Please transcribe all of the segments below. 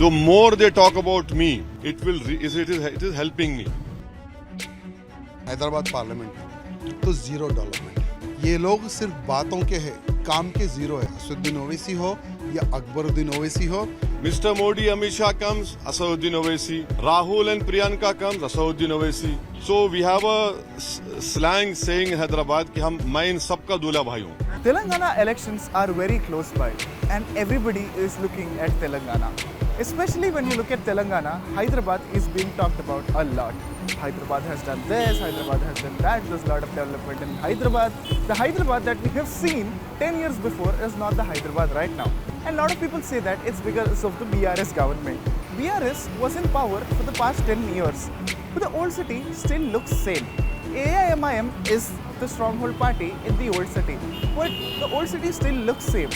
The more they talk about me, it is helping me. Hyderabad parliament तो zero development. ये लोग सिर्फ बातों के हैं, काम के जीरो है। असदुद्दीन ओवैसी हो या अकबरुद्दीन ओवैसी हो, Mr. Modi, Amit Shah comes, Asauddin Owaisi. Rahul and Priyanka comes, Asauddin Owaisi. So we have a slang saying in Hyderabad कि मैं इन सबका दूल्हा भाई हूँ. Telangana elections are very close by and everybody is looking at Telangana. Especially when you look at Telangana, Hyderabad is being talked about a lot. Hyderabad has done this, Hyderabad has done that, there's a lot of development in Hyderabad. The Hyderabad that we have seen 10 years before is not the Hyderabad right now. And a lot of people say that it's because of the BRS government. BRS was in power for the past 10 years, but the old city still looks same. AIMIM is the stronghold party in the old city, but the old city still looks same.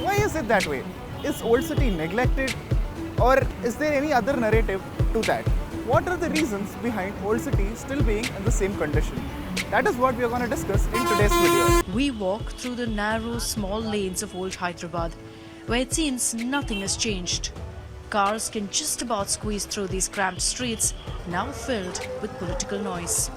Why is it that way? Is old city neglected, or is there any other narrative to that? What are the reasons behind old city still being in the same condition? That is what we are going to discuss in today's video. We walk through the narrow, small lanes of old Hyderabad, where it seems nothing has changed. Cars can just about squeeze through these cramped streets, now filled with political noise.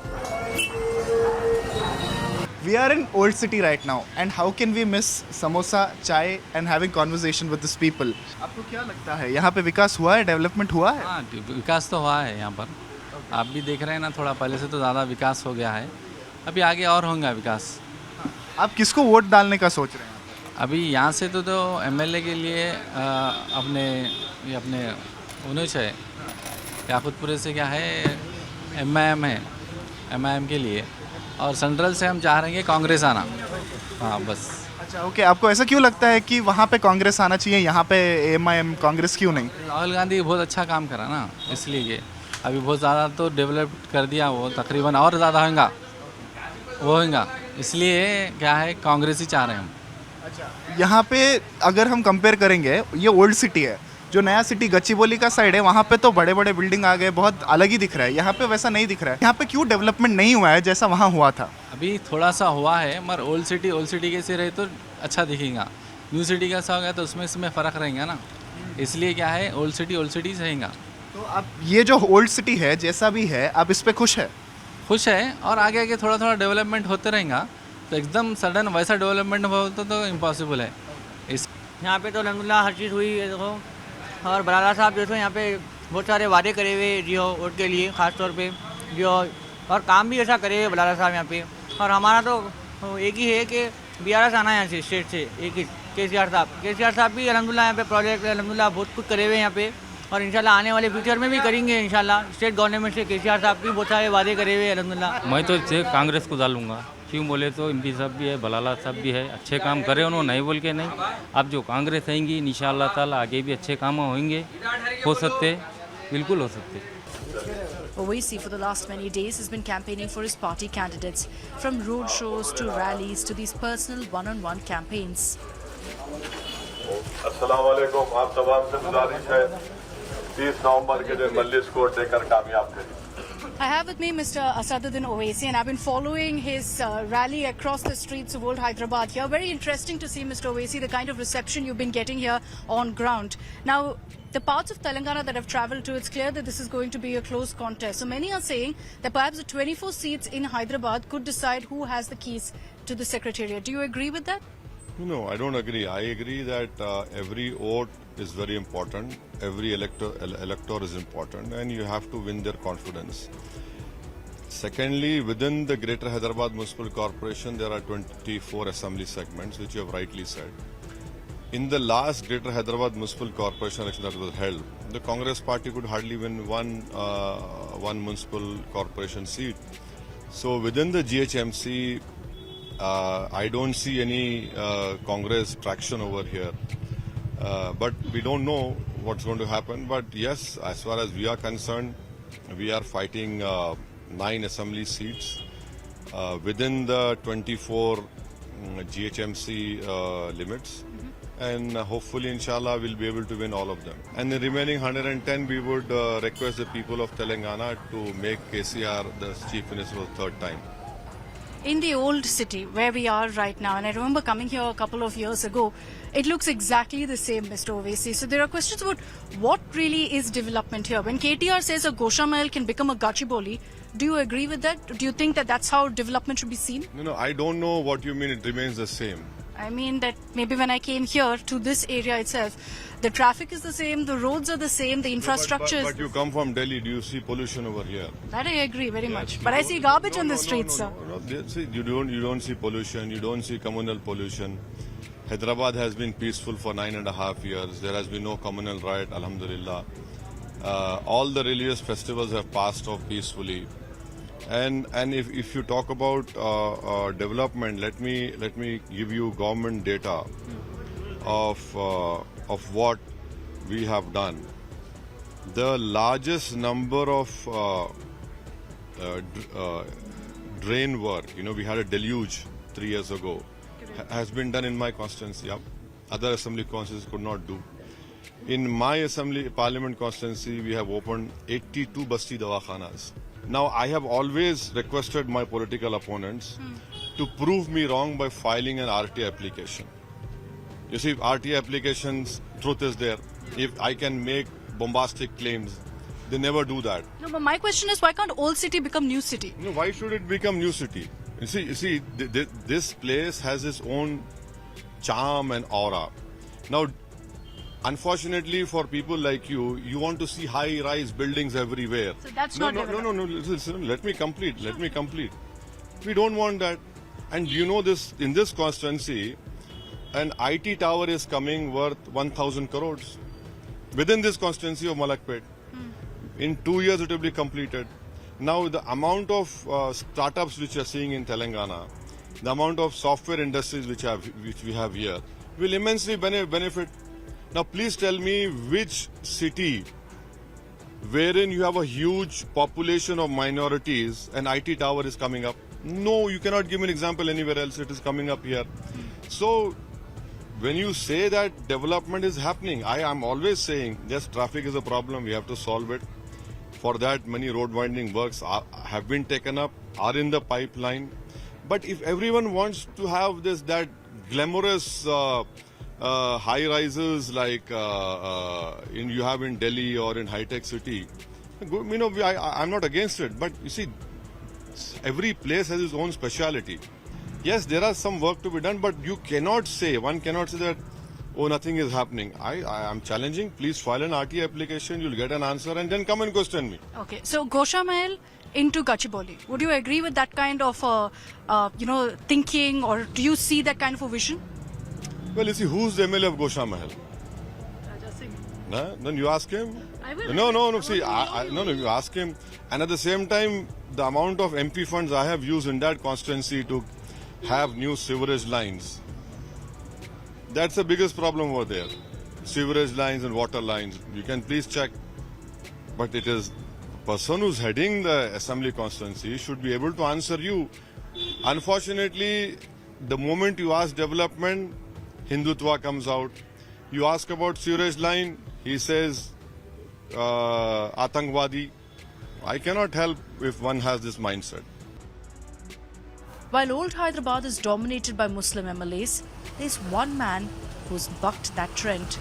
We are in old city right now, and how can we miss samosa, chai, and having conversation with these people? आपको क्या लगता है यहाँ पे विकास हुआ है, development हुआ है? हाँ, विकास तो हुआ है यहाँ पर। आप भी देख रहे हैं ना, थोड़ा पहले से तो ज़्यादा विकास हो गया है। अभी आगे और होगा विकास। आप किसको वोट डालने का सोच रहे हैं? अभी यहाँ से तो एमएलए के लिए अपने उन्नीस है, याकुतपुरे से क्या है, एमआईएम है, एमआईएम के लिए, और सेंट्रल से हम चाह रहे हैं कांग्रेस आना। हाँ बस। अच्छा, ओके। आपको ऐसा क्यों लगता है कि वहाँ पे कांग्रेस आना चाहिए, यहाँ पे एमआईएम कांग्रेस क्यों नहीं? राहुल गांधी बहुत अच्छा काम करा ना, इसलिए कि अभी बहुत ज़्यादा तो डेवलप कर दिया वो, तकरीबन और ज़्यादा होगा, इसलिए क्या है, कांग्रेस ही चाह रहे हैं हम। अच्छा, यहाँ पे अगर हम कंपेयर करेंगे, ये ओल्ड सिटी है, जो नया सिटी गच्चीबोली का साइड है, वहाँ पे तो बड़े बड़े बिल्डिंग आ गए, बहुत अलग ही दिख रहा है। यहाँ पे वैसा नहीं दिख रहा है। यहाँ पे क्यों डेवलपमेंट नहीं हुआ है जैसा वहाँ हुआ था? अभी थोड़ा सा हुआ है, मगर ओल्ड सिटी कैसे रहे तो अच्छा दिखेगा। न्यू सिटी कैसा होगा तो उसमें फ़र्क रहेगा ना, इसलिए क्या है, ओल्ड सिटी रहेगा। तो आप ये जो ओल्ड सिटी है जैसा भी है, आप इस पर खुश है? खुश है, और आगे आगे थोड़ा थोड़ा डेवलपमेंट होते रहेगा। तो एकदम सडन वैसा डेवलपमेंट होता तो इम्पॉसिबल है। इस यहाँ पे तो अलहमदिल्ला हर चीज़ हुई है। देखो, और बराला साहब जो यहाँ पे बहुत सारे वादे करे हुए जियो वोट के लिए, ख़ास तौर पे जियो, और काम भी ऐसा करे हुए बराला साहब यहाँ पे। और हमारा तो एक ही है कि BRS आना है यहाँ से, स्टेट से, एक ही केसीआर साहब भी अलहमदिल्ला यहाँ पे प्रोजेक्ट अलहमदिल्ला बहुत कुछ करे हुए यहाँ पे, और इंशाल्लाह आने वाले फ्यूचर में भी करेंगे इंशाल्लाह। स्टेट गवर्नमेंट से केसीआर साहब भी बहुत सारे वादे करे हुए अलहमदिल्ला। मैं तो कांग्रेस को डालूंगा। क्यों बोले तो MP साहब भी है, बलाला साहब भी है, अच्छे काम करे उन्होंने, नहीं बोल के नहीं। अब जो कांग्रेस आएंगी इंशाअल्लाह ताला आगे भी अच्छे काम होंगे, हो सकते, बिल्कुल हो सकते। Owaisi for the last many days has been campaigning for his party candidates, from road shows to rallies to these personal one-on-one campaigns. अस्सलाम वालेकुम। आप तमाम से गुजारिश है 30 नवंबर के दिन मल्लिस को देकर कामयाब करें। I have with me Mr. Asaduddin Owaisi, and I've been following his rally across the streets of old Hyderabad here. Very interesting to see, Mr. Owaisi, the kind of reception you've been getting here on ground. Now, the parts of Telangana that I've travelled to, it's clear that this is going to be a close contest. So many are saying that perhaps the 24 seats in Hyderabad could decide who has the keys to the Secretariat. Do you agree with that? No, I don't agree. I agree that every vote is very important. Every elector is important, and you have to win their confidence. Secondly, within the Greater Hyderabad Municipal Corporation, there are 24 assembly segments, which you have rightly said. In the last Greater Hyderabad Municipal Corporation election that was held, the Congress party could hardly win one municipal corporation seat. So within the GHMC, I don't see any Congress traction over here. But we don't know what's going to happen. But yes, as far as we are concerned, we are fighting 9 assembly seats within the 24 GHMC limits. And hopefully, inshallah, we'll be able to win all of them. And the remaining 110, we would request the people of Telangana to make KCR the Chief Minister for the third time. in the old city where we are right now, and I remember coming here a couple of years ago, it looks exactly the same, Mr. Owaisi. So there are questions about what really is development here. When KTR says a Gosha Mahal can become a Gachibowli, do you agree with that? Do you think that that's how development should be seen? No, I don't know what you mean. It remains the same. I mean that maybe when I came here to this area itself, the traffic is the same, the roads are the same, the infrastructure is... But you come from Delhi, do you see pollution over here? That I agree very much. But I see garbage on the streets, sir. No. See, you don't see pollution, you don't see communal pollution. Hyderabad has been peaceful for 9.5 years. There has been no communal riot, alhamdulillah. All the religious festivals have passed off peacefully. And if you talk about development, let me give you government data of what we have done. The largest number of drain work, we had a deluge 3 years ago, has been done in my constituency. Other assembly constituencies could not do. In my assembly parliament constituency, we have opened 82 Basti Dawakhanas. Now, I have always requested my political opponents to prove me wrong by filing an RTA application. You see, RTA applications, truth is there. If I can make bombastic claims, they never do that. No, but my question is, why can't old city become new city? No, why should it become new city? You see, this place has its own charm and aura. Now, unfortunately for people like you, you want to see high-rise buildings everywhere. So that's not development. No. Listen, let me complete. We don't want that. And you know this, in this constituency, an IT tower is coming worth 1,000 crores within this constituency of Malakpet. In 2 years it will be completed. Now the amount of startups which you are seeing in Telangana, the amount of software industries which we have here, will immensely benefit. Now please tell me which city wherein you have a huge population of minorities and IT tower is coming up. No, you cannot give me an example anywhere else. It is coming up here. So when you say that development is happening, I am always saying, yes, traffic is a problem. We have to solve it. For that, many road winding works have been taken up, are in the pipeline. But if everyone wants to have that glamorous high rises like you have in Delhi or in high-tech city, I'm not against it. But you see, every place has its own speciality. Yes, there are some work to be done, but one cannot say that, oh, nothing is happening. I am challenging. Please file an RTA application. You'll get an answer and then come and question me. Okay, so Gosha Mahal into Gachibowli. Would you agree with that kind of, thinking, or do you see that kind of a vision? Well, you see, who's the MLA of Gosha Mahal? Raja Singh. No? Then you ask him. I will. No. See, you ask him. And at the same time, the amount of MP funds I have used in that constituency to have new sewerage lines, that's the biggest problem over there. Sewerage lines and water lines. You can please check. But it is the person who's heading the assembly constituency should be able to answer you. Unfortunately, the moment you ask development, Hindutva comes out. You ask about sewerage line, he says Atangwadi. I cannot help if one has this mindset. While old Hyderabad is dominated by Muslim MLAs, there's one man who's bucked that trend.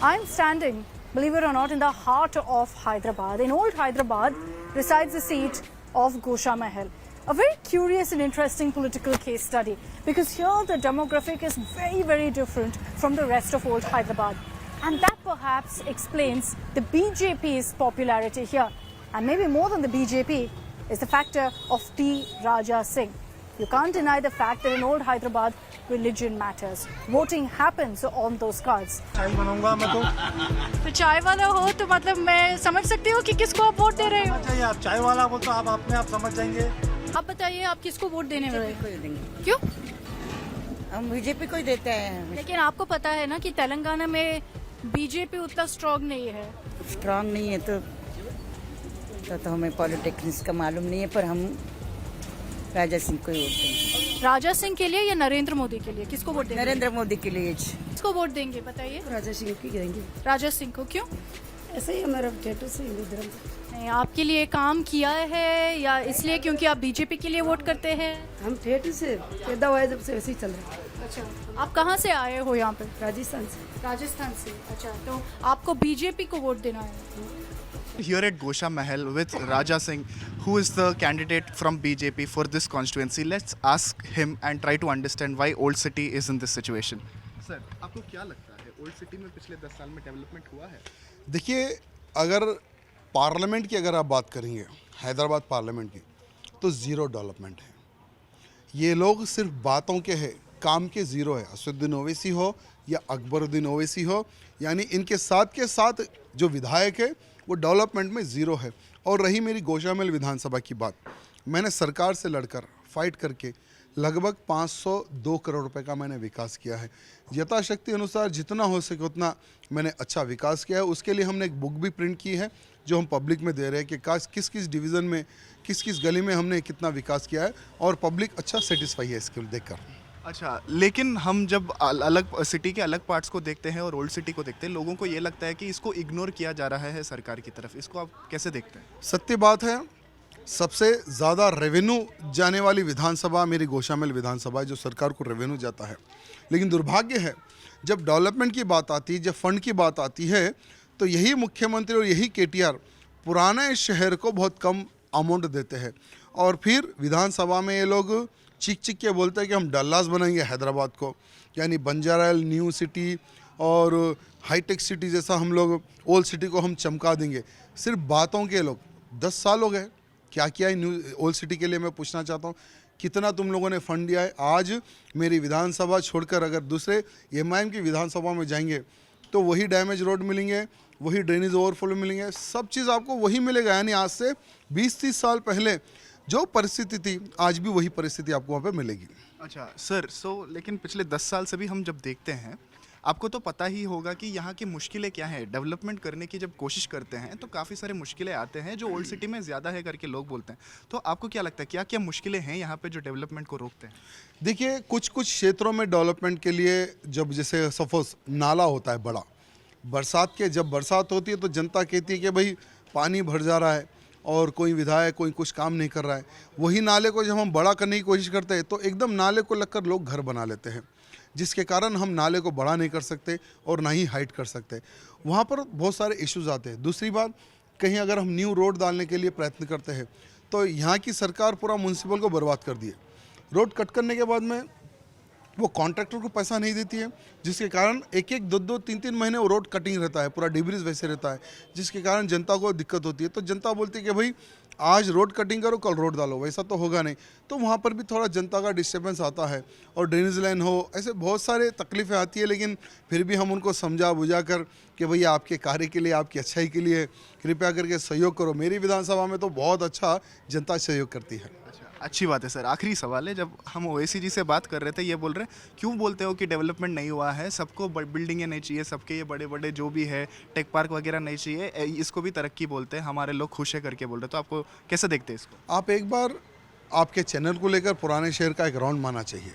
I'm standing, believe it or not, in the heart of Hyderabad. In old Hyderabad resides the seat of Gosha Mahal. A very curious and interesting political case study, because here the demographic is very, very different from the rest of old Hyderabad. And that perhaps explains the BJP's popularity here. And maybe more than the BJP is the factor of T. Raja Singh. You can't deny the fact that in old Hyderabad, religion matters. Voting happens on those cards. तो चाय वाला हो तो मतलब मैं समझ सकती हूँ कि किसको आप वोट दे रहे हो? चाहिए आप चाय वाला हो तो आप अपने आप समझ जाएंगे। आप बताइए आप किसको वोट देने वाले को ही देंगे। क्यों? हम बीजेपी को ही देते हैं। लेकिन आपको पता है ना कि तेलंगाना में बीजेपी उतना स्ट्रॉन्ग नहीं है। स्ट्रॉन्ग नहीं है तो हमें पॉलिटिक्स का मालूम नहीं है, पर हम राजा सिंह को ही वोट देंगे। राजा सिंह के लिए या नरेंद्र मोदी के लिए, किसको वोट देंगे? नरेंद्र मोदी के लिए। किसको वोट देंगे बताइए? राजा सिंह को देंगे। राजा सिंह को क्यों? ऐसे ही हमारा ठेठू से हिंदू धर्म से। नहीं, आपके लिए काम किया है या इसलिए क्योंकि आप बीजेपी के लिए वोट करते हैं? हम ठेठू से पैदा हुआ है, जब से वैसे ही चल रहा है। अच्छा, आप कहाँ से आए हो यहाँ पे? राजस्थान से। राजस्थान से। अच्छा, तो आपको बीजेपी को वोट देना है? Here at Gosha Mahal with Raja Singh, who is the candidate from BJP for this constituency. Let's ask him and try to understand why Old City is in this situation. Sir, आपको क्या लगता है old city में पिछले 10 साल में development हुआ है? देखिए, अगर पार्लियामेंट की अगर आप बात करेंगे, हैदराबाद पार्लियामेंट की, तो ज़ीरो डेवलपमेंट है। ये लोग सिर्फ बातों के हैं, काम के ज़ीरो है। असदुद्दीन ओवैसी हो या अकबरुद्दीन ओवैसी हो, यानी इनके साथ के साथ जो विधायक है वो डेवलपमेंट में ज़ीरो है। और रही मेरी गोशामहल विधानसभा की बात, मैंने सरकार से लड़कर फाइट करके लगभग 502 करोड़ रुपए का मैंने विकास किया है। यथाशक्ति अनुसार जितना हो सके उतना मैंने अच्छा विकास किया है। उसके लिए हमने एक बुक भी प्रिंट की है जो हम पब्लिक में दे रहे हैं कि किस किस डिवीज़न में, किस किस गली में हमने कितना विकास किया है, और पब्लिक अच्छा सेटिस्फाई है इसको देखकर। अच्छा, लेकिन हम जब अलग सिटी के अलग पार्ट्स को देखते हैं और ओल्ड सिटी को देखते हैं, लोगों को ये लगता है कि इसको इग्नोर किया जा रहा है सरकार की तरफ। इसको आप कैसे देखते हैं? सत्य बात है, सबसे ज़्यादा रेवेन्यू जाने वाली विधानसभा मेरी गोशामहल विधानसभा है, जो सरकार को रेवेन्यू जाता है। लेकिन दुर्भाग्य है, जब डेवलपमेंट की बात आती है, जब फंड की बात आती है, तो यही मुख्यमंत्री और यही केटीआर पुराने शहर को बहुत कम अमाउंट देते हैं। और फिर विधानसभा में ये लोग चीख चीख के बोलते हैं कि हम डल्लास बनाएंगे हैदराबाद को, यानी बंजाराइल, न्यू सिटी और हाईटेक सिटी जैसा हम लोग ओल्ड सिटी को हम चमका देंगे। सिर्फ बातों के लोग 10 साल हो गए, क्या किया है न्यू ओल्ड सिटी के लिए? मैं पूछना चाहता हूँ, कितना तुम लोगों ने फंड दिया है? आज मेरी विधानसभा छोड़कर अगर दूसरे एमआईएम की विधानसभा में जाएंगे तो वही डैमेज रोड मिलेंगे, वही ड्रेनेज ओवरफ्लो मिलेंगे, सब चीज़ आपको वही मिलेगा। यानी आज से 20-30 साल पहले जो परिस्थिति थी, आज भी वही परिस्थिति आपको वहाँ पे मिलेगी। अच्छा सर, लेकिन पिछले 10 साल से भी हम जब देखते हैं, आपको तो पता ही होगा कि यहाँ की मुश्किलें क्या हैं। डेवलपमेंट करने की जब कोशिश करते हैं तो काफ़ी सारे मुश्किलें आते हैं जो ओल्ड सिटी में ज़्यादा है करके लोग बोलते हैं। तो आपको क्या लगता है, क्या क्या मुश्किलें हैं यहाँ पे जो डेवलपमेंट को रोकते हैं? देखिए, कुछ क्षेत्रों में डेवलपमेंट के लिए, जब जैसे सपोज नाला होता है बड़ा, जब बरसात होती है तो जनता कहती है कि भाई पानी भर जा रहा है और कोई विधायक कोई कुछ काम नहीं कर रहा है। वही नाले को जब हम बड़ा करने की कोशिश करते हैं तो एकदम नाले को लगकर लोग घर बना लेते हैं, जिसके कारण हम नाले को बड़ा नहीं कर सकते और ना ही हाइट कर सकते। वहाँ पर बहुत सारे इश्यूज आते हैं। दूसरी बात, कहीं अगर हम न्यू रोड डालने के लिए प्रयत्न करते हैं तो यहाँ की सरकार पूरा म्यूनसिपल को बर्बाद कर दिए। रोड कट करने के बाद में वो कॉन्ट्रैक्टर को पैसा नहीं देती है, जिसके कारण 1-1, 2-2, 3-3 महीने वो रोड कटिंग रहता है, पूरा डिब्रीज वैसे रहता है, जिसके कारण जनता को दिक्कत होती है। तो जनता बोलती है कि भाई आज रोड कटिंग करो, कल रोड डालो, वैसा तो होगा नहीं। तो वहाँ पर भी थोड़ा जनता का डिस्टर्बेंस आता है, और ड्रेनेज लाइन हो, ऐसे बहुत सारे तकलीफ़ें आती है। लेकिन फिर भी हम उनको समझा बुझा कर कि भैया आपके कार्य के लिए, आपकी अच्छाई के लिए कृपया करके सहयोग करो। मेरी विधानसभा में तो बहुत अच्छा जनता सहयोग करती है। अच्छी बात है सर। आखिरी सवाल है, जब हम ओवैसी जी से बात कर रहे थे, ये बोल रहे हैं क्यों बोलते हो कि डेवलपमेंट नहीं हुआ है, सबको बिल्डिंगें नहीं चाहिए, सबके ये बड़े बड़े जो भी है टेक पार्क वगैरह नहीं चाहिए, इसको भी तरक्की बोलते हैं, हमारे लोग खुश है करके बोल रहे हैं। तो आपको कैसे देखते हैं इसको? आप एक बार आपके चैनल को लेकर पुराने शहर का एक राउंड मारना चाहिए।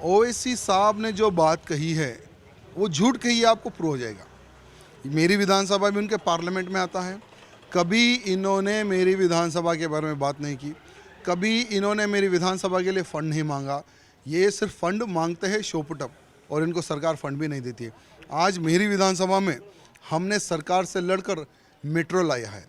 ओवैसी साहब ने जो बात कही है वो झूठ कही है, आपको प्रूव हो जाएगा। मेरी विधानसभा भी उनके पार्लियामेंट में आता है, कभी इन्होंने मेरी विधानसभा के बारे में बात नहीं की, कभी इन्होंने मेरी विधानसभा के लिए फ़ंड नहीं मांगा। ये सिर्फ फंड मांगते हैं शो पुटअप, और इनको सरकार फंड भी नहीं देती है। आज मेरी विधानसभा में हमने सरकार से लड़कर मेट्रो लाया है।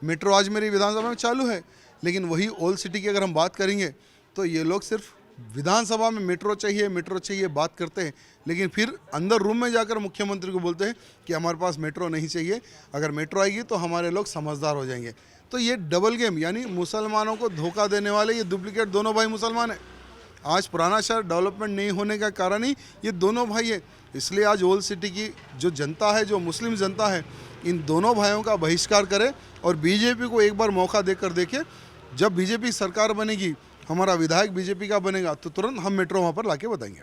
मेट्रो आज मेरी विधानसभा में चालू है, लेकिन वही ओल्ड सिटी की अगर हम बात करेंगे तो ये लोग सिर्फ विधानसभा में मेट्रो चाहिए बात करते हैं, लेकिन फिर अंदर रूम में जाकर मुख्यमंत्री को बोलते हैं कि हमारे पास मेट्रो नहीं चाहिए, अगर मेट्रो आएगी तो हमारे लोग समझदार हो जाएंगे। तो ये डबल गेम, यानी मुसलमानों को धोखा देने वाले ये डुप्लीकेट दोनों भाई मुसलमान हैं। आज पुराना शहर डेवलपमेंट नहीं होने का कारण ही ये दोनों भाई है। इसलिए आज ओल्ड सिटी की जो जनता है, जो मुस्लिम जनता है, इन दोनों भाइयों का बहिष्कार करे और बीजेपी को एक बार मौका देकर देखे। जब बीजेपी सरकार बनेगी, हमारा विधायक बीजेपी का बनेगा, तो तुरंत हम मेट्रो वहाँ पर लाके बताएंगे।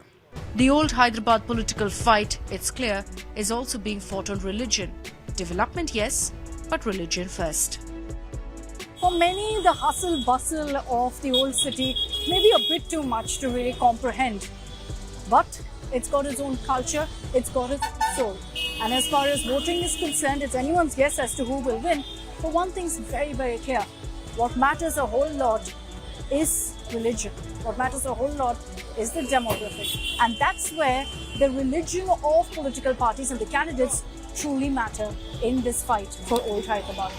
The old Hyderabad political fight, it's clear, is also being fought on religion. Development, yes, but religion first. For many, the hustle bustle of the old city may be a bit too much to really comprehend. but it's got its own culture, it's got its soul. And as far as voting is concerned, it's anyone's guess as to who will win. But one thing's very, very clear. What matters a whole lot is religion. What matters a whole lot is the demographic. And that's where the religion of political parties and the candidates truly matter in this fight for Old Hyderabad.